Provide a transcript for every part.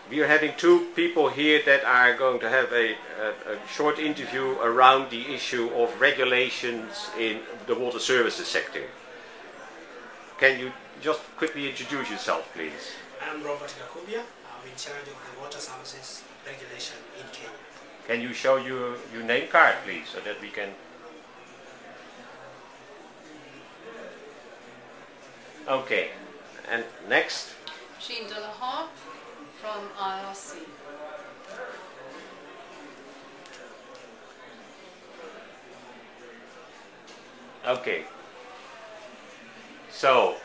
We are having two people here that are going to have a short interview around the issue of regulations in the water services sector. Can you just quickly introduce yourself, please? I'm Robert Gakubia. I'm in charge of the water services regulation in Kenya. Can you show your name card, please, so that we can... Okay, and next? Jean Delahaye from IRC. Okay. So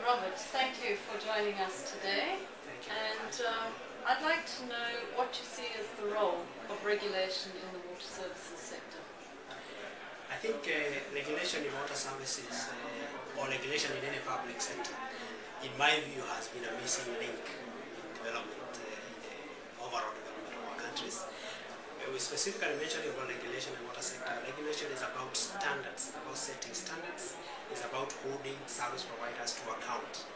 Robert, thank you for joining us today. Thank you. And I'd like to know what you see as the role of regulation in the water services sector. I think regulation in water services or regulation in any public sector, in my view, has been a missing link in development, overall development of our countries. We specifically mentioned about regulation in water sector. Regulation is about standards, about setting standards. It's about holding service providers to account.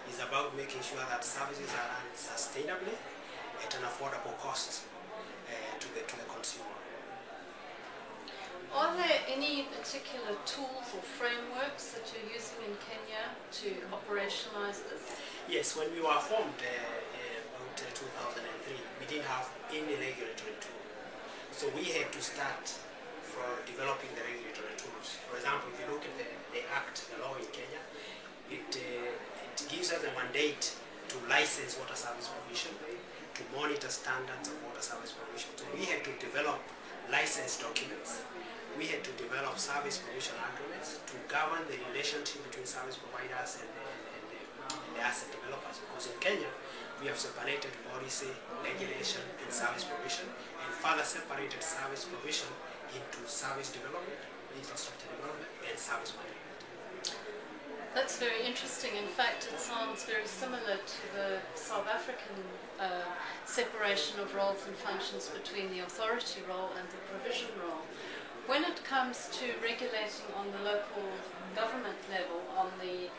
It's about making sure that services are run sustainably at an affordable cost to the consumer. Are there any particular tools or frameworks that you're using in Kenya to operationalize this? Yes, when we were formed about 2003, we didn't have any regulatory tool. So we had to start from developing the regulatory tools. For example, if you look at the Act, the law in Kenya, it gives us a mandate to license water service provision, to monitor standards of water service provision. So we had to develop license documents. We had to develop service provision agreements to govern the relationship between service providers and the asset developers. Because in Kenya, we have separated policy, regulation, and service provision, and further separated service provision into service development, infrastructure development, and service management. That's very interesting. In fact, it sounds very similar to the South African separation of roles and functions between the authority role and the provision role. When it comes to regulating on the local government level, on the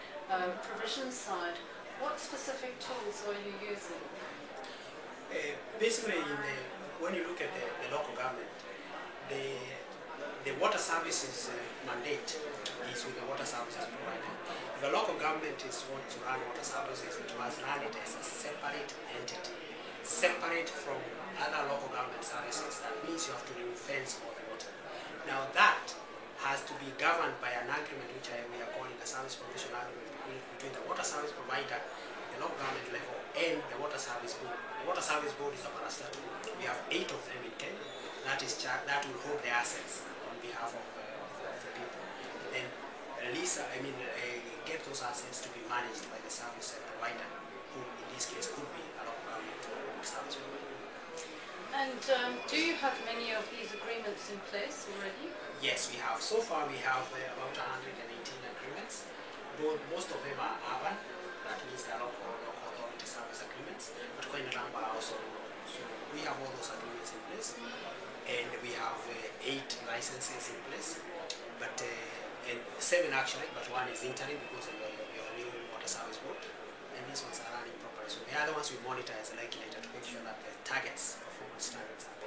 provision side, what specific tools are you using? Basically, when you look at the local government, the water services mandate is with the water services provider. If a local government wants to run water services, it must run it as a separate entity, separate from other local government services. That means you have to ring-fence all the water. Now that has to be governed by an agreement which we are calling the service provision agreement between the water service provider, the local government level, and the water service board. The water service board is a parastatal. We have 8 of them in Kenya. That will hold the assets on behalf of the people. And then get those assets to be managed by the service provider, who in this case could be a local government service provider. And do you have many of these agreements in place already? Yes, we have. So far we have about 118 agreements. Most of them are urban, that means they are local authority service agreements, but quite a number are also rural. So we have all those agreements in place, and we have 8 licenses in place, but and 7 actually, but 1 is interim because of your new water service board, and these ones are running properly. So the other ones we monitor as a regulator to make sure that the performance targets are